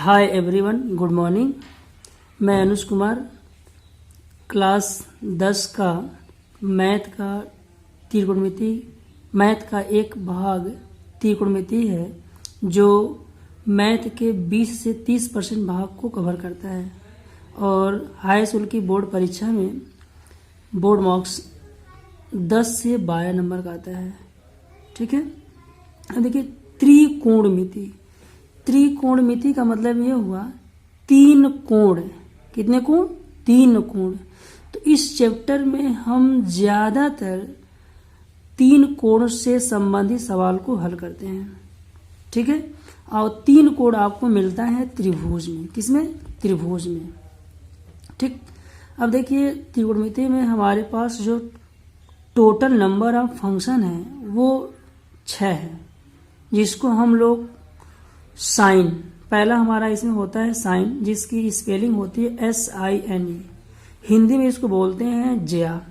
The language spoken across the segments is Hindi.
Hi everyone, good morning. मैं अनुज कुमार क्लास 10 का मैथ का त्रिकोणमिति मैथ का एक भाग त्रिकोणमिति है जो मैथ के 20 से 30% भाग को कवर करता है और हाई स्कूल की बोर्ड परीक्षा में बोर्ड मार्क्स 10 से 12 नंबर का आता है। ठीक है, अब देखिए त्रिकोणमिति। त्रिकोणमिति का मतलब ये हुआ 3 कोण। कितने कोण? 3 कोण। तो इस चैप्टर में हम ज़्यादातर 3 कोण से संबंधित सवाल को हल करते हैं। ठीक है, और 3 कोण आपको मिलता है त्रिभुज में। किसमें? त्रिभुज में। ठीक, अब देखिए त्रिकोणमिति में हमारे पास जो टोटल नंबर ऑफ फंक्शन है वो 6 है, जिसको हम लोग साइन, पहला हमारा इसमें होता है साइन, जिसकी स्पेलिंग होती है SINE, हिंदी में इसको बोलते हैं ज्या।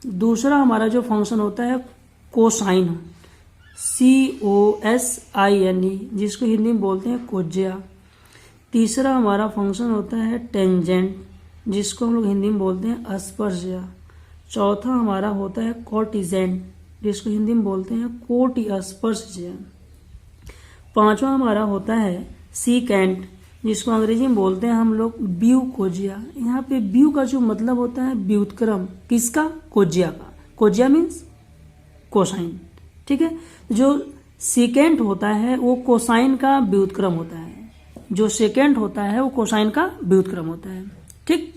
दूसरा हमारा जो फंक्शन होता है कोसाइन, COSINE, जिसको हिंदी में बोलते हैं कोज्या। तीसरा हमारा फंक्शन होता है टेंजेंट, जिसको हम लोग हिंदी में बोलते हैं स्पर्शज्या। चौथा हमारा होता है कोटिजेंट, जिसको हिंदी में बोलते हैं कोटि स्पर्शज्या। पांचवा हमारा होता है सीकेंट, जिसको अंग्रेजी में बोलते हैं हम लोग ब्यूकोजिया। यहाँ पे ब्यू का जो मतलब होता है व्युत्क्रम, किसका? कोजिया का। Kojiya means cosine. ठीक है, जो सीकेंट होता है वो कोसाइन का व्युत्क्रम होता है, जो सेकेंट होता है वो कोसाइन का व्युत्क्रम होता है। ठीक,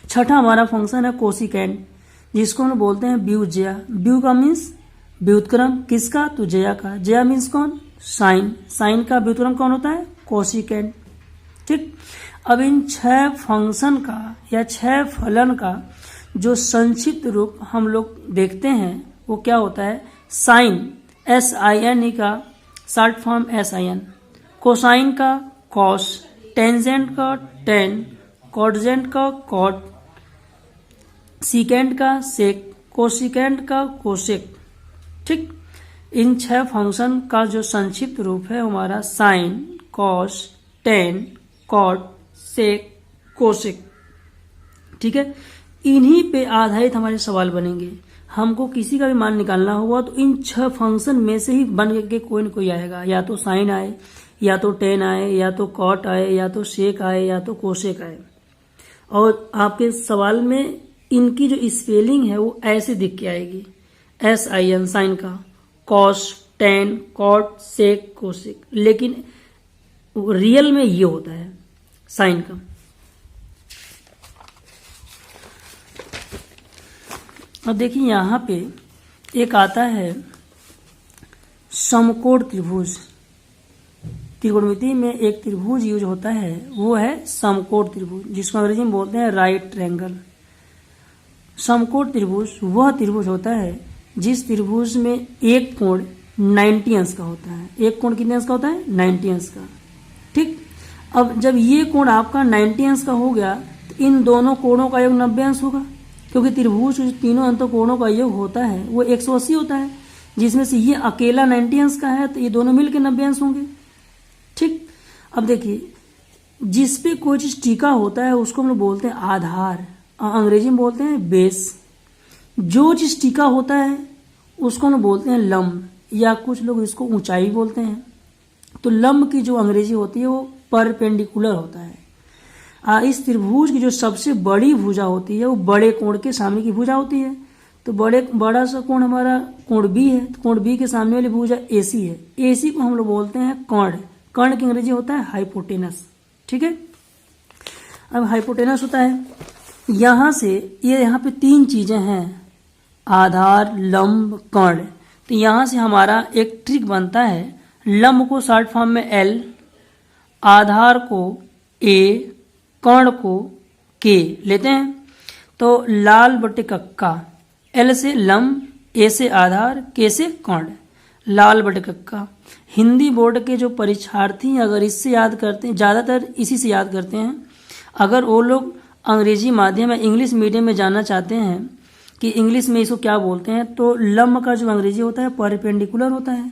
छठा हमारा फंक्शन है कोसिकेंट, जिसको हम बोलते हैं ब्यूज्या। ब्यू का मीन्स व्युत्क्रम, किसका? तो जया का। जया मीन्स कौन? साइन। साइन का व्युत्क्रम कौन होता है? कोसिकेंट। ठीक, अब इन 6 फंक्शन का या 6 फलन का जो संक्षिप्त रूप हम लोग देखते हैं वो क्या होता है? साइन SINE का शॉर्ट फॉर्म SIN, कोसाइन का कॉस, टेंजेंट का टेन, कोटजेंट का कॉट, सीकेंट का सेक, कोसिकेंट का कोसेक। ठीक, इन 6 फंक्शन का जो संक्षिप्त रूप है हमारा sign, cos, tan, cot, sec, cosec. ठीक है, इन्हीं पे आधारित हमारे सवाल बनेंगे। हमको किसी का भी मान निकालना होगा तो इन 6 फंक्शन में से ही बन के कोई न कोई आएगा। या तो साइन आए, या तो टेन आए, या तो कॉट आए, या तो सेक आए, या तो कोसेक आए। और आपके सवाल में इनकी जो स्पेलिंग है वो ऐसे दिख के आएगी, SIN साइन का, cos, tan, cot, sec, cosec, लेकिन रियल में ये होता है साइन का। अब देखिए यहाँ पे एक आता है समकोण त्रिभुज। त्रिकोणमिति में एक त्रिभुज यूज होता है, वो है समकोण त्रिभुज, जिसको अंग्रेजी में बोलते हैं राइट ट्रायंगल। समकोण त्रिभुज वह त्रिभुज होता है जिस त्रिभुज में एक कोण 90 अंश का होता है। एक कोण कितने अंश का होता है? 90 अंश का। ठीक, अब जब ये कोण आपका 90 अंश का हो गया तो इन दोनों कोणों का योग 90 अंश होगा, क्योंकि त्रिभुज तीनों अंतःकोणों का योग होता है वो 180 होता है, जिसमें से ये अकेला 90 अंश का है तो ये दोनों मिलकर 90 अंश होंगे। ठीक, अब देखिए जिसपे कोई चीज टीका होता है उसको हम लोग बोलते हैं आधार, अंग्रेजी में बोलते हैं बेस। जो चीज टीका होता है उसको हम बोलते हैं लंब, या कुछ लोग इसको ऊंचाई बोलते हैं। तो लंब की जो अंग्रेजी होती है वो परपेंडिकुलर होता है। इस त्रिभुज की जो सबसे बड़ी भुजा होती है वो बड़े कोण के सामने की भुजा होती है। तो बड़ा सा कोण हमारा कोण B है, तो कोण B के सामने वाली भुजा AC है। AC को हम लोग बोलते हैं कर्ण। कर्ण की अंग्रेजी होता है हाइपोटेनस। ठीक है, अब हाइपोटेनस होता है यहां से ये, यहाँ पे 3 चीजें हैं, आधार, लंब, कर्ण। तो यहां से हमारा एक ट्रिक बनता है, लंब को शॉर्ट फॉर्म में L, आधार को A, कर्ण को K लेते हैं। तो लाल बटे कक्का, L से लंब, A से आधार, K से कर्ण, लाल बटे कक्का। हिंदी बोर्ड के जो परीक्षार्थी अगर इससे याद करते हैं, ज़्यादातर इसी से याद करते हैं। अगर वो लोग अंग्रेजी माध्यम या इंग्लिश मीडियम में जानना चाहते हैं कि इंग्लिश में इसको क्या बोलते हैं, तो लंब का जो अंग्रेजी होता है परपेंडिकुलर होता है।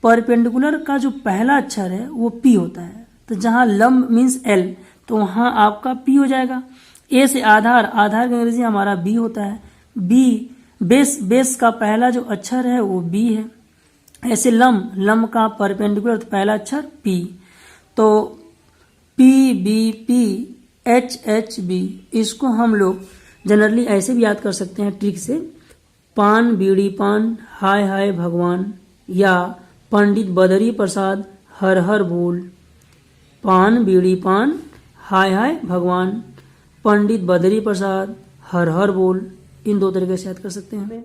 परपेंडिकुलर का जो पहला अक्षर है वो P होता है। तो जहाँ लंब मीन्स एल, तो वहाँ आपका पी हो जाएगा। ए से आधार, आधार का अंग्रेजी हमारा बी होता है। बी बेस, बेस का पहला जो अक्षर है वो बी है। ऐसे लंब, लंब का परपेंडिकुलर तो पहला अक्षर पी, तो P B P H H B, इसको हम लोग जनरली ऐसे भी याद कर सकते हैं ट्रिक से, पान बीड़ी पान हाय हाय भगवान, या पंडित बदरी प्रसाद हर हर बोल। पान बीड़ी पान हाय हाय भगवान, पंडित बदरी प्रसाद हर हर बोल, इन दो तरीके से याद कर सकते हैं।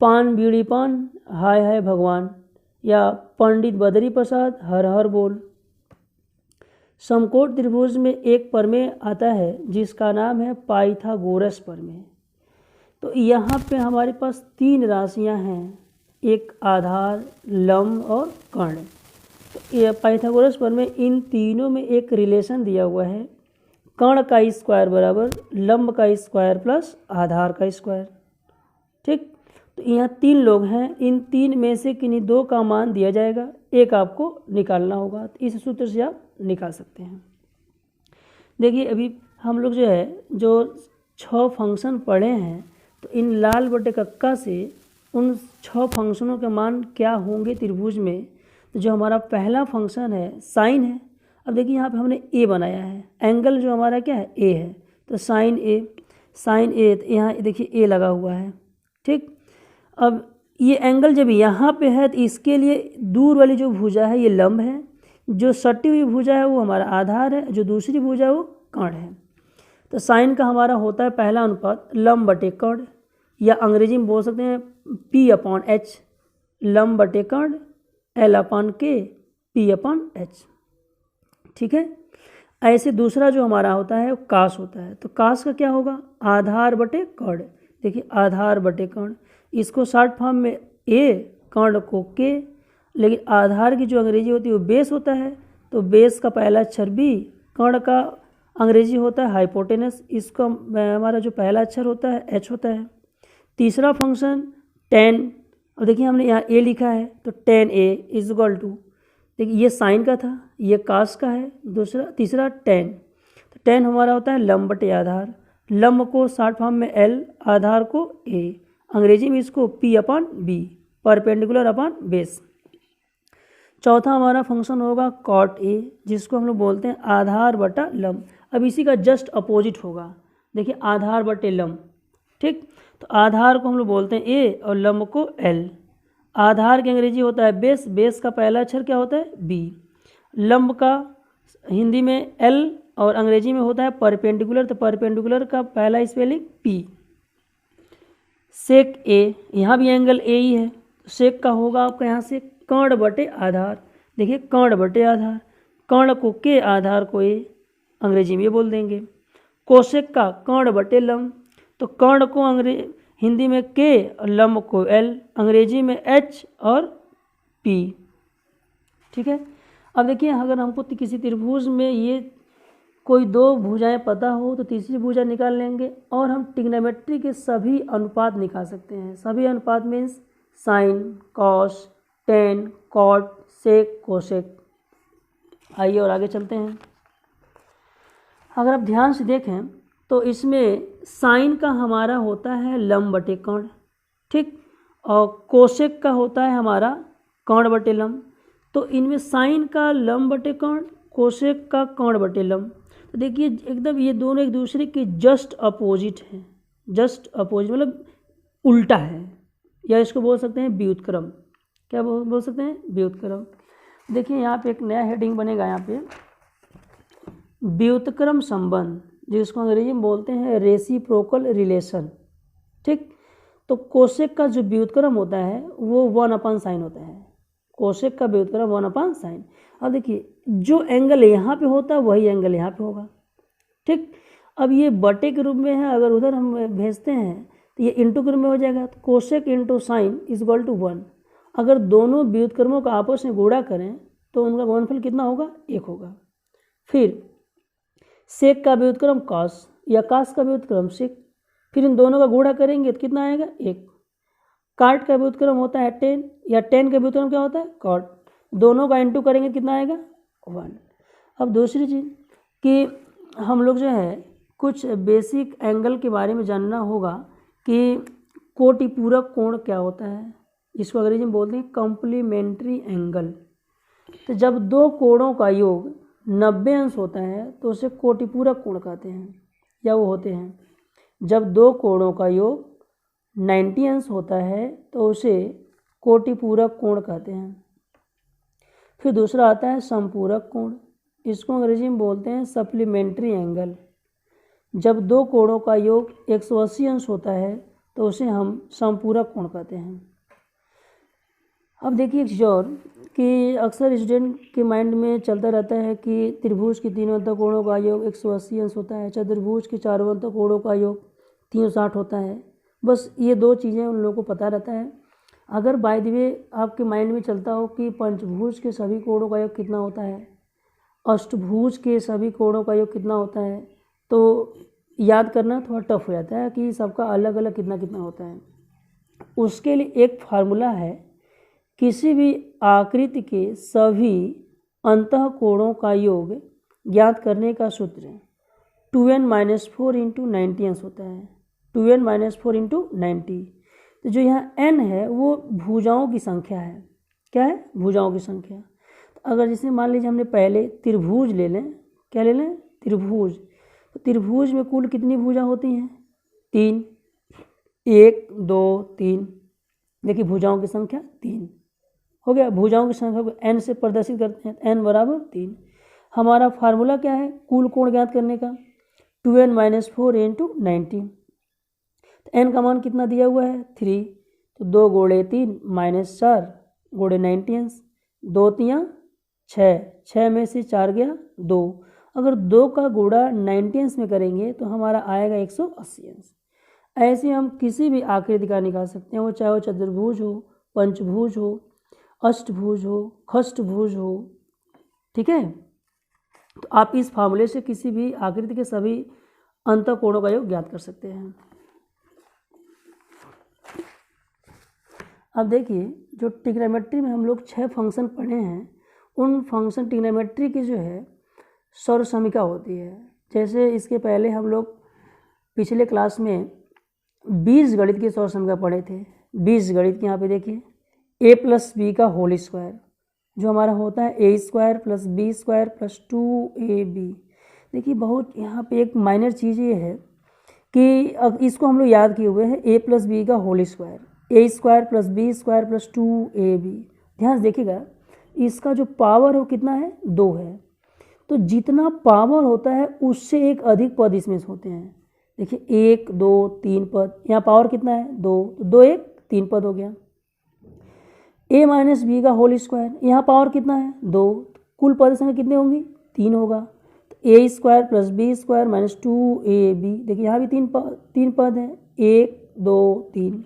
पान बीड़ी पान हाय हाय भगवान या पंडित बदरी प्रसाद हर हर बोल। समकोण त्रिभुज में एक प्रमेय आता है जिसका नाम है पाइथागोरस प्रमेय। तो यहाँ पे हमारे पास तीन राशियाँ हैं, एक आधार, लंब और कर्ण। तो ये पाइथागोरस प्रमेय, इन तीनों में एक रिलेशन दिया हुआ है, कर्ण का स्क्वायर बराबर लंब का स्क्वायर प्लस आधार का स्क्वायर। ठीक, तो यहाँ तीन लोग हैं, इन तीन में से किन्हीं दो का मान दिया जाएगा, एक आपको निकालना होगा। तो इस सूत्र से आप निकाल सकते हैं। देखिए अभी हम लोग जो है जो 6 फंक्शन पढ़े हैं, तो इन लाल बटे कक्का से उन 6 फंक्शनों के मान क्या होंगे त्रिभुज में। तो जो हमारा पहला फंक्शन है साइन है। अब देखिए यहाँ पे हमने ए बनाया है, एंगल जो हमारा क्या है ए है, तो साइन ए, साइन ए, तो यहाँ देखिए ए लगा हुआ है। ठीक, अब ये एंगल जब यहाँ पे है तो इसके लिए दूर वाली जो भुजा है ये लंब है, जो सटी हुई भुजा है वो हमारा आधार है, जो दूसरी भुजा है वो कर्ण है। तो साइन का हमारा होता है पहला अनुपात लंब बटे कर्ण, या अंग्रेजी में बोल सकते हैं पी अपॉन एच, लंब बटे कर्ण एल अपॉन के पी अपॉन एच। ठीक है, ऐसे दूसरा जो हमारा होता है वो कास होता है। तो कास का क्या होगा, आधार बटे कर्ण। देखिए आधार बटे कर्ण, इसको शॉर्ट फॉर्म में ए, कर्ण को के, लेकिन आधार की जो अंग्रेजी होती है वो बेस होता है, तो बेस का पहला अक्षर बी, कर्ण का अंग्रेजी होता है हाइपोटेनस, इसका हमारा जो पहला अक्षर होता है एच होता है। तीसरा फंक्शन टेन, अब देखिए हमने यहाँ ए लिखा है, तो tan A is equal to, देखिए ये साइन का था, ये कास का है, तीसरा टेन। तो टेन हमारा होता है लंब बटे आधार, लंब को शॉर्ट फॉर्म में एल, आधार को ए, अंग्रेजी में इसको P upon B, perpendicular upon base. चौथा हमारा फंक्शन होगा कॉट ए, जिसको हम लोग बोलते हैं आधार बटा लंब। अब इसी का जस्ट अपोजिट होगा, देखिए आधार बटे लंब। ठीक, तो आधार को हम लोग बोलते हैं ए और लंब को एल। आधार की अंग्रेजी होता है बेस, बेस का पहला अक्षर क्या होता है बी, लंब का हिंदी में एल और अंग्रेजी में होता है परपेंडिकुलर, तो परपेंडिकुलर का पहला स्पेलिंग पी। सेक ए, यहाँ भी एंगल ए ही है, सेक का होगा आपका यहाँ से कर्ण बटे आधार। देखिए कर्ण बटे आधार, कर्ण को के, आधार को ए, अंग्रेजी में ये बोल देंगे। कोसेक का कर्ण बटे लंब, तो कर्ण को हिंदी में के और लंब को एल, अंग्रेजी में एच और पी। ठीक है, अब देखिए अगर हमको किसी त्रिभुज में ये कोई दो भुजाएं पता हो तो तीसरी भुजा निकाल लेंगे, और हम ट्रिग्नोमेट्री के सभी अनुपात निकाल सकते हैं। सभी अनुपात means sine, cos, tan, cot, sec, cosec. आइए और आगे चलते हैं। अगर आप ध्यान से देखें तो इसमें साइन का हमारा होता है लंब बटे कर्ण। ठीक, और कोसेक का होता है हमारा कर्ण बटे लंब। तो इनमें साइन का लंब बटे कर्ण, कोसेक का कर्ण बटे लंब। तो देखिए एकदम ये दोनों एक दूसरे के जस्ट अपोजिट हैं, जस्ट अपोजिट मतलब उल्टा है, या इसको बोल सकते हैं व्युत्क्रम। क्या बोल सकते हैं, व्युत्क्रम। देखिए यहाँ पे एक नया हेडिंग बनेगा, यहाँ पे व्युत्क्रम संबंध, जिसको अंग्रेजी में बोलते हैं रेसिप्रोकल रिलेशन। ठीक, तो कोसेक का जो व्युत्क्रम होता है वो 1/sin होता है, कोसेक का व्युत्क्रम 1/sin। अब देखिए जो एंगल यहाँ पे होता है वही एंगल यहाँ पे होगा। ठीक, अब ये बटे के रूप में है, अगर उधर हम भेजते हैं तो ये इंटू के रूप में हो जाएगा, तो cosec into sine is equal to 1। अगर दोनों व्युत्क्रमों का आपस में गुणा करें तो उनका गुणनफल कितना होगा, 1 होगा। फिर सेक का व्युत्क्रम कॉस या कॉस का व्युत्क्रम सेक, फिर इन दोनों का गुणा करेंगे तो कितना आएगा, 1। काट का व्युत्क्रम होता है 10, या 10 का व्युत्क्रम क्या होता है, कॉट, दोनों का इंटू करेंगे कितना आएगा, 1। अब दूसरी चीज़ कि हम लोग जो है कुछ बेसिक एंगल के बारे में जानना होगा कि कोटिपूरक कोण क्या होता है। इसको अंग्रेजी में बोलते हैं कॉम्प्लीमेंट्री एंगल। तो जब दो कोणों का योग 90 अंश होता है तो उसे कोटिपूरक कोण कहते हैं या वो होते हैं। जब दो कोणों का योग 90 अंश होता है तो उसे कोटिपूरक कोण कहते हैं। फिर दूसरा आता है समपूरक कोण। इसको अंग्रेजी में बोलते हैं सप्लीमेंट्री एंगल। जब दो कोणों का योग 180 अंश होता है तो उसे हम समपूरक कोण कहते हैं। अब देखिए एक चीज़ और कि अक्सर स्टूडेंट के माइंड में चलता रहता है कि त्रिभुज के तीनों अंतःकोणों का योग 180 अंश होता है, चतुर्भुज के चारों अंतःकोणों का योग 360 होता है। बस ये दो चीज़ें उन लोगों को पता रहता है। अगर बाय द वे आपके माइंड में चलता हो कि पंचभुज के सभी कोणों का योग कितना होता है, अष्टभुज के सभी कोणों का योग कितना होता है, तो याद करना थोड़ा टफ हो जाता है कि सबका अलग अलग कितना कितना होता है। उसके लिए एक फार्मूला है, किसी भी आकृति के सभी अंतःकोणों का योग ज्ञात करने का सूत्र 2n-4 इंटू 90 अंश होता है। 2n-4 into 90। तो जो यहाँ n है वो भुजाओं की संख्या है। क्या है? भुजाओं की संख्या। तो अगर जैसे मान लीजिए हमने पहले त्रिभुज ले लें, क्या ले लें? त्रिभुज। तो त्रिभुज में कुल कितनी भुजा होती हैं? 3। 1 2 3। देखिए भुजाओं की संख्या 3 हो गया। भुजाओं की संख्या को n से प्रदर्शित करते हैं, n बराबर 3। हमारा फार्मूला क्या है कुल कोण ज्ञात करने का? 2n-4 into 90। तो n का मान कितना दिया हुआ है? 3। तो 2 गुणे 3 -4 गुणे 90 अंश, 2 3 6, 6 में से 4 गया 2। अगर 2 का गुणा 90 अंश में करेंगे तो हमारा आएगा 180 अंश। ऐसे हम किसी भी आकृति का निकाल सकते हैं, वो चाहे वो चतुर्भुज हो, पंचभुज हो, अष्टभुज हो, खष्टभुज हो। ठीक है, तो आप इस फार्मूले से किसी भी आकृति के सभी अंतःकोणों का योग ज्ञात कर सकते हैं। अब देखिए जो ट्रिग्नोमेट्री में हम लोग 6 फंक्शन पढ़े हैं, उन फंक्शन ट्रिग्नोमेट्री की जो है सौर समीकरण होती है। जैसे इसके पहले हम लोग पिछले क्लास में बीजगणित के सौर समीकरण पढ़े थे। बीजगणित के यहाँ पे देखिए a प्लस बी का होल स्क्वायर जो हमारा होता है a square plus b square plus 2ab। देखिए बहुत यहाँ पे एक माइनर चीज़ ये है कि अब इसको हम लोग याद किए हुए हैं, a प्लस बी का whole square, a square plus b square plus 2ab। ध्यान से देखिएगा इसका जो पावर है वो कितना है? 2 है। तो जितना पावर होता है उससे एक अधिक पद इसमें होते हैं। देखिए 1 2 3 पद, यहाँ पावर कितना है? 2, तो 2 1 3 पद हो गया। a माइनस बी का होल स्क्वायर, यहाँ पावर कितना है? 2, कुल पद संख्या कितने होंगी? 3 होगा। तो a square plus b square minus 2ab। देखिए यहाँ भी 3 पद हैं, 1 2 3।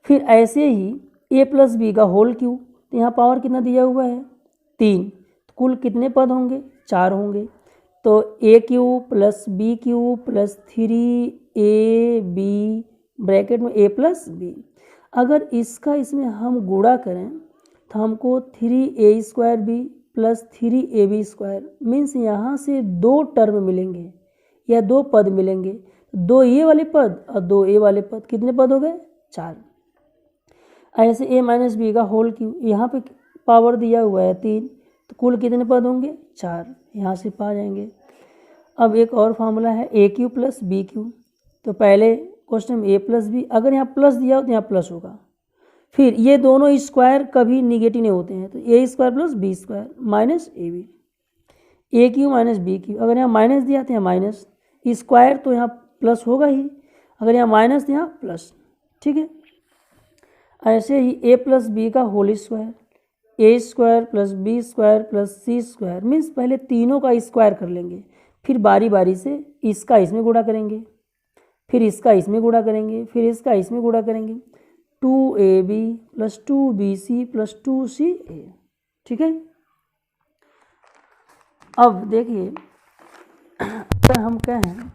फिर ऐसे ही a प्लस बी का होल क्यूब, तो यहाँ पावर कितना दिया हुआ है? 3, तो कुल कितने पद होंगे? 4 होंगे। तो a cube plus b cube plus 3ab bracket में a प्लस बी। अगर इसका इसमें हम गुणा करें तो हमको 3a square b plus 3ab square means यहाँ से 2 टर्म मिलेंगे या 2 पद मिलेंगे। 2 ये वाले पद और 2 ए वाले पद, कितने पद हो गए? 4। ऐसे a माइनस बी का होल क्यूब, यहाँ पे पावर दिया हुआ है 3, तो कुल कितने पद होंगे? 4। यहाँ से पा जाएंगे। अब एक और फार्मूला है a cube plus b cube. तो पहले क्वेश्चन में a प्लस बी, अगर यहाँ प्लस दिया हो तो यहाँ प्लस होगा। फिर ये दोनों स्क्वायर कभी निगेटिव नहीं होते हैं, तो a square plus b square minus a b. A cube minus b cube, अगर यहाँ माइनस दिया तो यहाँ माइनस, स्क्वायर तो यहाँ प्लस होगा ही, अगर यहाँ माइनस तो यहाँ प्लस। ठीक है, ऐसे ही a प्लस बी का whole square, a square plus b square plus c square means पहले तीनों का स्क्वायर कर लेंगे, फिर बारी बारी से इसका इसमें गुणा करेंगे, फिर इसका इसमें गुणा करेंगे, फिर इसका इसमें गुणा करेंगे। 2ab plus 2bc plus 2ca। ठीक है, अब देखिए अगर हम कहें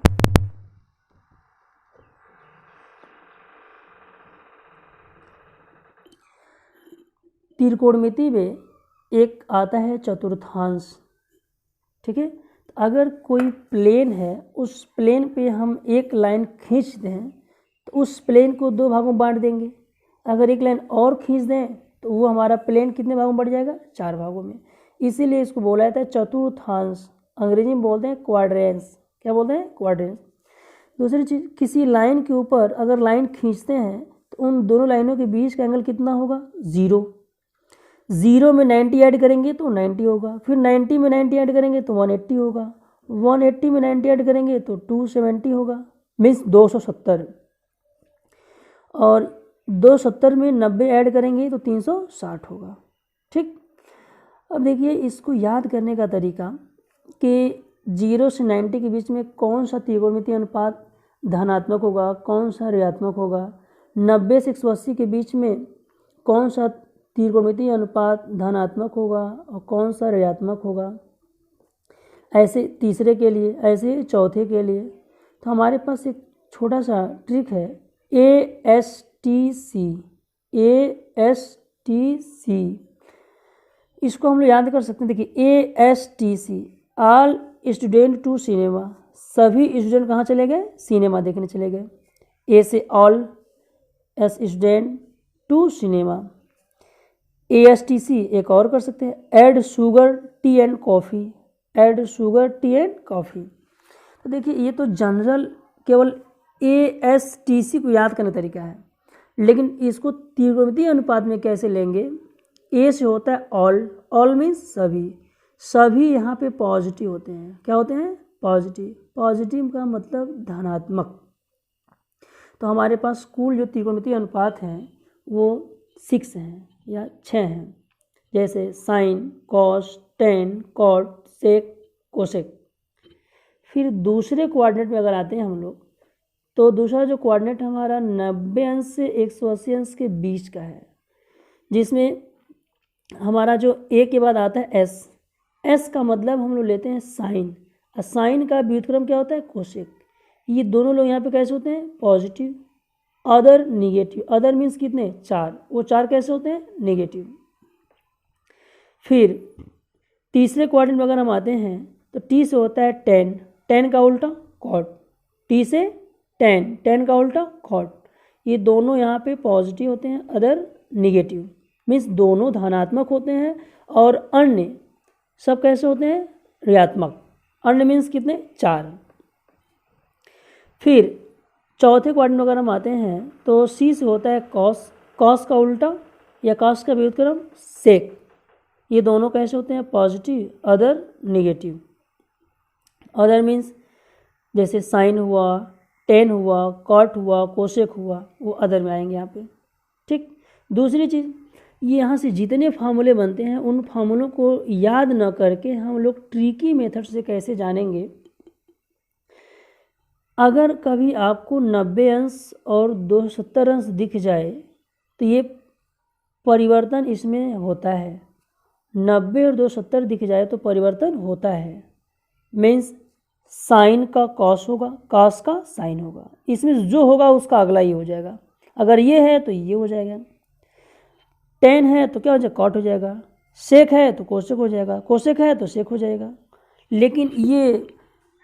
त्रिकोणमिति में एक आता है चतुर्थांश। ठीक है। तो अगर कोई प्लेन है, उस प्लेन पे हम एक लाइन खींच दें तो उस प्लेन को दो भागों में बांट देंगे। अगर एक लाइन और खींच दें तो वो हमारा प्लेन कितने भागों में बढ़ जाएगा, 4 भागों में। इसीलिए इसको बोला जाता है चतुर्थांश, अंग्रेजी में बोलते हैं क्वाड्रेंस। क्या बोलते हैं, क्वाड्रेंस। दूसरी चीज़, किसी लाइन के ऊपर अगर लाइन खींचते हैं तो उन दोनों लाइनों के बीच का एंगल कितना होगा, 0। 0 में 90 ऐड करेंगे तो 90 होगा, फिर 90 में 90 ऐड करेंगे तो 180 होगा, 180 में 90 ऐड करेंगे तो 270 होगा, मीन्स 270। और 270 में 90 ऐड करेंगे तो 360 होगा। ठीक। अब देखिए इसको याद करने का तरीका कि 0 से 90 के बीच में कौन सा त्रिकोणमितीय अनुपात धनात्मक होगा, कौन सा ऋणात्मक होगा। 90 से 180 के बीच में कौन सा त्रिकोणमितीय अनुपात धनात्मक होगा और कौन सा ऋणात्मक होगा। ऐसे तीसरे के लिए, ऐसे चौथे के लिए। तो हमारे पास एक छोटा सा ट्रिक है, ASTC। इसको हम लोग याद कर सकते हैं। देखिए ASTC, all student to cinema. सभी स्टूडेंट कहाँ चले गए, सिनेमा देखने चले गए। ए से all, S student, to cinema. ASTC एक और कर सकते हैं, add sugar tea and coffee. Add sugar tea and coffee. तो देखिए ये तो जनरल केवल ASTC को याद करने का तरीका है, लेकिन इसको त्रिकोणमितीय अनुपात में कैसे लेंगे। ए से होता है ऑल, ऑल मीन्स सभी। सभी यहाँ पे पॉजिटिव होते हैं। क्या होते हैं, पॉजिटिव। पॉजिटिव का मतलब धनात्मक। तो हमारे पास कुल जो त्रिकोणमितीय अनुपात हैं वो 6 हैं या 6 हैं, जैसे sign, cos, tan, cot, sec, cosec. फिर दूसरे कोऑर्डिनेट में अगर आते हैं हम लोग, तो दूसरा जो कोऑर्डिनेट हमारा 90 अंश से 180 अंश के बीच का है, जिसमें हमारा जो ए के बाद आता है एस। एस का मतलब हम लोग लेते हैं साइन, और साइन का व्युत्क्रम क्या होता है, कोसेक। ये दोनों लोग यहाँ पे कैसे होते हैं, positive. Other negative, other means कितने, 4। वो 4 कैसे होते हैं, नेगेटिव। फिर तीसरे क्वाड्रेंट में अगर हम आते हैं तो टी से होता है टेन, टेन का उल्टा कॉट। टी से टेन, टेन का उल्टा कॉट। ये दोनों यहाँ पे पॉजिटिव होते हैं, अदर निगेटिव मीन्स दोनों धनात्मक होते हैं, और अन्य सब कैसे होते हैं, ऋणात्मक। अन्य मीन्स कितने, 4। फिर चौथे क्वाड्रेंट में अगर हम आते हैं तो सी से होता है कॉस, कॉस का उल्टा या कॉस का व्युत्क्रम सेक। ये दोनों कैसे होते हैं, positive, other negative. Other means जैसे साइन हुआ, टेन हुआ, कॉट हुआ, कोसेक हुआ, वो अदर में आएंगे यहाँ पे। ठीक। दूसरी चीज़, ये यहाँ से जितने फार्मूले बनते हैं उन फार्मूलों को याद न करके हम लोग ट्रिकी मेथड से कैसे जानेंगे। अगर कभी आपको 90 अंश और 270 अंश दिख जाए तो ये परिवर्तन इसमें होता है। 90 और 270 दिख जाए तो परिवर्तन होता है, मीन्स साइन का कॉस होगा, कॉस का साइन होगा। इसमें जो होगा उसका अगला ही हो जाएगा। अगर ये है तो ये हो जाएगा, टेन है तो क्या हो जाएगा, कॉट हो जाएगा, सेक है तो कोसेक हो जाएगा, कोसेक है तो सेक हो जाएगा। लेकिन ये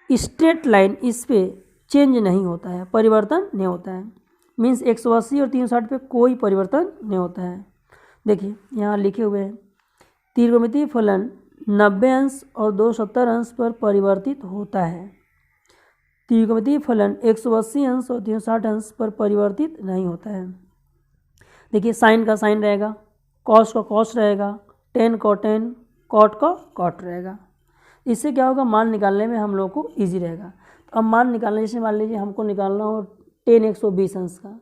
स्ट्रेट लाइन इस पे चेंज नहीं होता है, परिवर्तन नहीं होता है। मीन्स 180 और 360 पे कोई परिवर्तन नहीं होता है। देखिए यहाँ लिखे हुए हैं, त्रिकोणमितीय फलन 90 अंश और 270 अंश पर परिवर्तित होता है। त्रिकोणमितीय फलन 180 अंश और 360 अंश पर परिवर्तित नहीं होता है। देखिए साइन का साइन रहेगा, कॉस का कॉस रहेगा, टेन का टेन, कॉट का कॉट रहेगा। इससे क्या होगा, मान निकालने में हम लोग को ईजी रहेगा। तो अब मान निकालना, जैसे मान लीजिए हमको निकालना हो टेन 120 अंश का,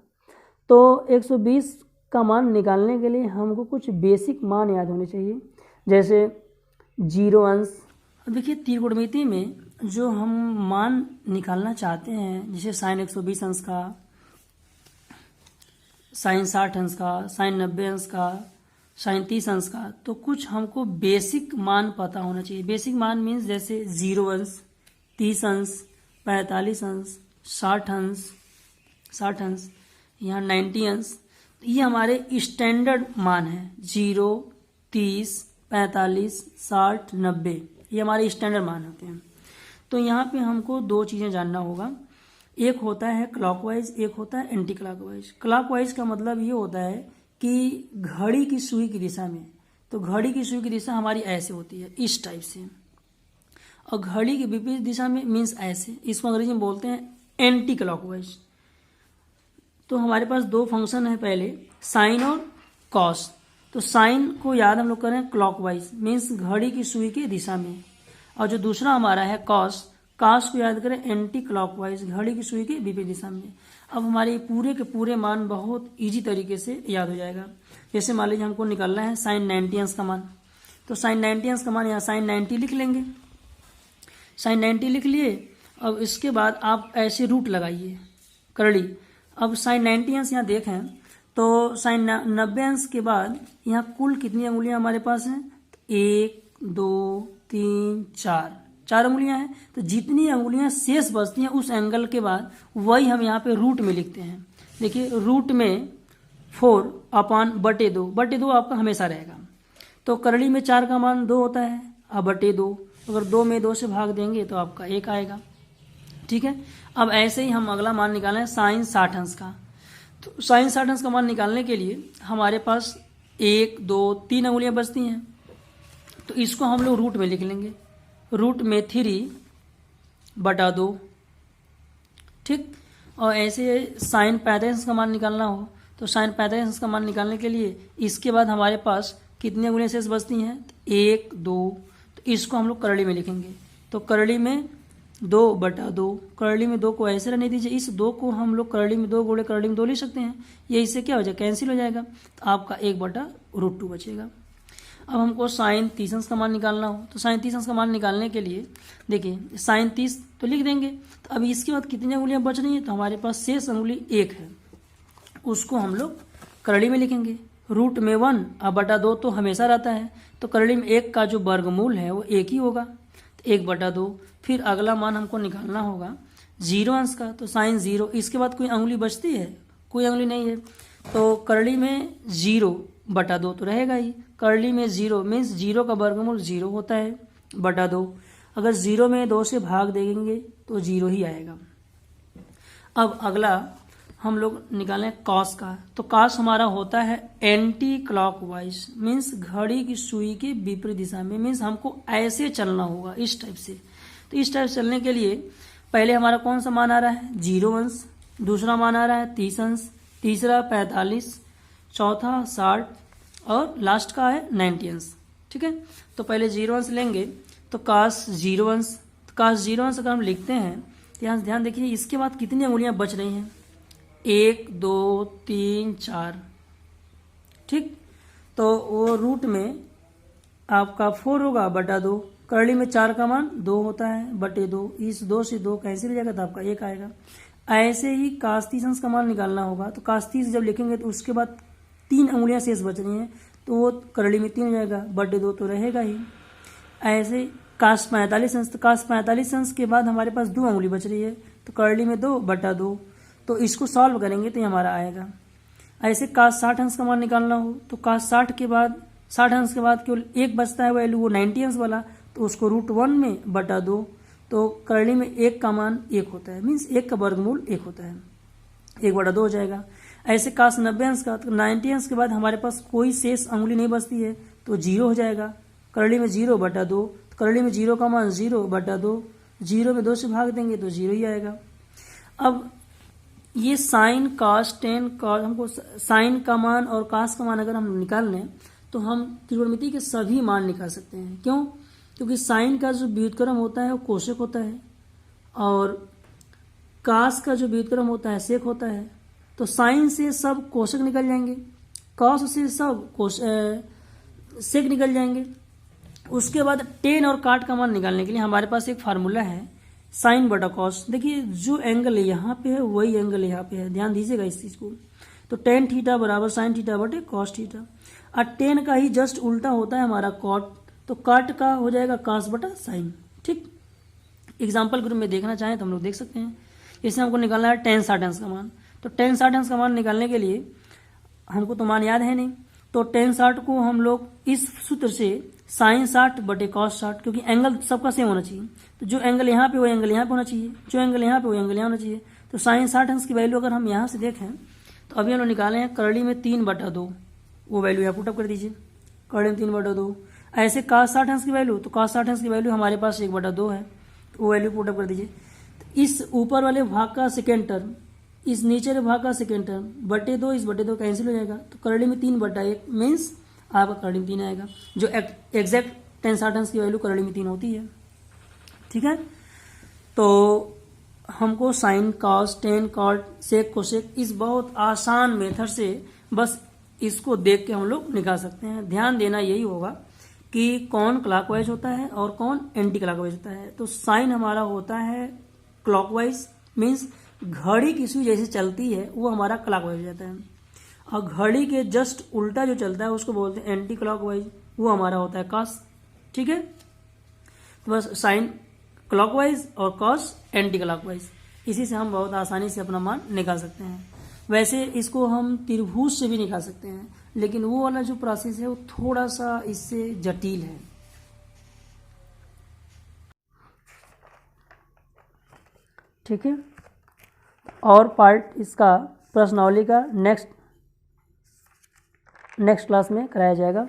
तो 120 का मान निकालने के लिए हमको कुछ बेसिक मान याद होने चाहिए, जैसे 0 अंश। देखिए त्रिकोणमिति में जो हम मान निकालना चाहते हैं, जैसे साइन 120 अंश का, साइन 60 अंश का, साइन 90 अंश का, साइन 30 अंश का, तो कुछ हमको बेसिक मान पता होना चाहिए। बेसिक मान मीन्स जैसे 0 अंश, 30 अंश, 45 अंश, 60 अंश, यहाँ 90 अंश। ये हमारे स्टैंडर्ड मान है, 0, 30, 45, 60, 90, ये हमारे स्टैंडर्ड मान होते हैं। तो यहाँ पे हमको दो चीज़ें जानना होगा, एक होता है क्लॉकवाइज, एक होता है एंटी क्लॉकवाइज। क्लॉकवाइज का मतलब ये होता है कि घड़ी की सुई की दिशा में, तो घड़ी की सुई की दिशा हमारी ऐसे होती है, इस टाइप से, और घड़ी की विपरीत दिशा में मीन्स ऐसे, इसको अंग्रेजी में बोलते हैं एंटी क्लॉकवाइज। तो हमारे पास दो फंक्शन है, पहले साइन और कॉस। तो साइन को याद हम लोग करें क्लॉकवाइज मीन्स घड़ी की सुई की दिशा में, और जो दूसरा हमारा है कॉस, कॉस को याद करें एंटी क्लॉकवाइज, घड़ी की सुई की विपरीत दिशा में। अब हमारे पूरे के पूरे मान बहुत इजी तरीके से याद हो जाएगा। जैसे मान लीजिए हमको निकालना है साइन 90 का मान, तो साइन 90 का मान यहाँ साइन 90 लिख लेंगे, साइन 90 लिख लिए। अब इसके बाद आप ऐसे रूट लगाइए करड़ी। अब साइन 90 अंश यहाँ देखें तो साइन 90 अंश के बाद यहाँ कुल कितनी अंगुलियां हमारे पास हैं, 1 2 3 4 अंगुलियां हैं। तो जितनी अंगुलियां शेष बचती हैं उस एंगल के बाद वही हम यहाँ पे रूट में लिखते हैं। देखिए रूट में 4/2 आपका हमेशा रहेगा। तो करड़ी में 4 का मान 2 होता है, अब /2, अगर 2 में 2 से भाग देंगे तो आपका 1 आएगा। ठीक है, अब ऐसे ही हम अगला मान निकालें है साइन 60 अंश का। तो साइन 60 अंश का मान निकालने के लिए हमारे पास 1 2 3 अंगुलियां बचती हैं, तो इसको हम लोग रूट में लिख लेंगे, रूट में 3/2। ठीक, और ऐसे साइन 45 का मान निकालना हो तो साइन 45 का मान निकालने के लिए इसके बाद हमारे पास कितनी अंगुलियां शेष बचती हैं, 1 2, तो इसको हम लोग करड़ी में लिखेंगे। तो करड़ी में 2/2, करड़ी में 2 को ऐसे रहने दीजिए, इस 2 को हम लोग करड़ी में 2 गुणे करड़ी में 2 लिख सकते हैं, ये इससे क्या हो जाएगा, कैंसिल हो जाएगा, तो आपका 1/√2 बचेगा। अब हमको साइन 30 अंश का मान निकालना हो तो साइन 30 अंश का मान निकालने के लिए देखिए साइन 30 तो लिख देंगे। तो अब इसके बाद कितनी अंगुलियां बच रही हैं, तो हमारे पास शेष अंगुली 1 है, उसको हम लोग करड़ी में लिखेंगे। रूट में 1 अब /2 तो हमेशा रहता है, तो करड़ी में 1 का जो वर्गमूल है वो 1 ही होगा, तो 1/2। फिर अगला मान हमको निकालना होगा 0 अंश का, तो साइन 0, इसके बाद कोई अंगुली बचती है, कोई अंगुली नहीं है, तो करड़ी में 0/2 तो रहेगा ही। करड़ी में 0 मीन्स 0 का वर्गमूल 0 होता है /2, अगर 0 में 2 से भाग देंगे तो 0 ही आएगा। अब अगला हम लोग निकालें कॉस का, तो कॉस हमारा होता है एंटी क्लॉकवाइज मीन्स घड़ी की सुई की विपरीत दिशा में, मीन्स हमको ऐसे चलना होगा इस टाइप से। तो इस टाइप चलने के लिए पहले हमारा कौन सा मान आ रहा है, 0 अंश, दूसरा मान आ रहा है 30 अंश, तीसरा 45, चौथा 60 और लास्ट का है 90 अंश। ठीक है, तो पहले 0 अंश लेंगे तो कॉस 0 अंश, तो कॉस 0 अंश अगर हम लिखते हैं तो यहाँ ध्यान देखिए इसके बाद कितनी अंगुलियां बच रही हैं, 1 2 3 4। ठीक, तो वो रूट में आपका 4 होगा /2, करड़ी में 4 का मान 2 होता है /2, इस 2 से 2 कैंसिल हो जाएगा तो आपका 1 आएगा। ऐसे ही cos 30 अंश का मान निकालना होगा, तो cos 30 जब लिखेंगे तो उसके बाद 3 अंगुलियां शेष बच रही हैं, तो वो करड़ी में 3 हो जाएगा, /2 तो रहेगा ही। ऐसे cos 45 अंश, तो cos 45 अंश के बाद हमारे पास 2 अंगुली बच रही है, तो करड़ी में 2/2, तो इसको सॉल्व करेंगे तो ये हमारा आएगा। ऐसे cos 60 अंश का मान निकालना हो तो cos 60 अंश के बाद केवल 1 बचता है वैल्यू, वो 90 अंश वाला, तो उसको √1 में /2, तो करड़ी में 1 का मान 1 होता है, मीन्स 1 का वर्गमूल 1 होता है, 1/2 हो जाएगा। ऐसे cos 90 अंश का, तो 90 अंश के बाद हमारे पास कोई शेष अंगुली नहीं बचती है, तो 0 हो जाएगा, करड़ी में 0/2, तो करड़ी में 0 का मान 0/2, 0 में 2 से भाग देंगे तो 0 ही आएगा। अब ये साइन cos tan cos, हमको साइन का मान और cos का मान अगर हम निकाल लें तो हम त्रिकोणमिति के सभी मान निकाल सकते हैं। क्यों? क्योंकि साइन का जो व्युत्क्रम होता है वो कोशक होता है और cos का जो व्युत्क्रम होता है सेक होता है, तो साइन से सब कोशक निकल जाएंगे, cos से सब सेक निकल जाएंगे। उसके बाद टेन और काट का मान निकालने के लिए हमारे पास एक फार्मूला है साइन बटा कॉस। देखिए जो एंगल यहाँ पे है वही एंगल यहाँ पे है, ध्यान दीजिएगा इस चीज को। तो टेन थीटा बराबर साइन थीटा बटे कॉस थीटा, और टेन का ही जस्ट उल्टा होता है हमारा कॉट, तो काट का हो जाएगा कॉस बटा साइन। ठीक, एग्जाम्पल ग्रुप में देखना चाहें तो हम लोग देख सकते हैं। जैसे हमको निकालना है टेन 60 अंश का मान, तो टेन 60 अंश का मान निकालने के लिए हमको तो मान याद है नहीं, तो टेन 60 को हम लोग इस सूत्र से साइन 60 बटे कॉस 60, क्योंकि एंगल सबका सेम होना चाहिए, तो जो एंगल यहाँ पे वो एंगल यहाँ पे होना चाहिए, जो एंगल यहाँ पे वो एंगल यहाँ होना चाहिए। तो साइन 60 अंश की वैल्यू अगर हम यहाँ से देखें तो अभी हम लोग निकाले हैं करड़ी में 3/2, वो वैल्यू यहाँ पुटअप कर दीजिए, करड़ी में 3/2। ऐसे cos 60 अंश की वैल्यू, तो cos 60 अंश की वैल्यू हमारे पास 1/2 है, तो वो वैल्यू पुटअप कर दीजिए। तो इस ऊपर वाले भाग का सेकेंड टर्म इस नीचे वाले भाग का सेकेंड टर्म बटे 2, इस बटे 2 कैंसिल हो जाएगा, तो करड़ी में 3/1 मीन्स आपका करड़ी में 3 आएगा, जो एग्जैक्ट टेन 60 अंश की वैल्यू करड़ी में 3 होती है। ठीक है, तो हमको sine cos tan cot sec cosec इस बहुत आसान मेथड से बस इसको देख के हम लोग निकाल सकते हैं। ध्यान देना यही होगा कि कौन क्लॉकवाइज होता है और कौन एंटी क्लॉकवाइज होता है। तो साइन हमारा होता है क्लॉकवाइज, मीन्स घड़ी की सुई जैसे चलती है वो हमारा क्लॉकवाइज हो जाता है, और घड़ी के जस्ट उल्टा जो चलता है उसको बोलते हैं एंटी क्लॉकवाइज, वो हमारा होता है कॉस। ठीक है, तो बस साइन क्लॉकवाइज और कॉस एंटी क्लॉकवाइज, इसी से हम बहुत आसानी से अपना मान निकाल सकते हैं। वैसे इसको हम त्रिभुज से भी निकाल सकते हैं, लेकिन वो वाला जो प्रोसेस है वो थोड़ा सा इससे जटिल है। ठीक है, और पार्ट इसका प्रश्नावली का नेक्स्ट क्लास में कराया जाएगा।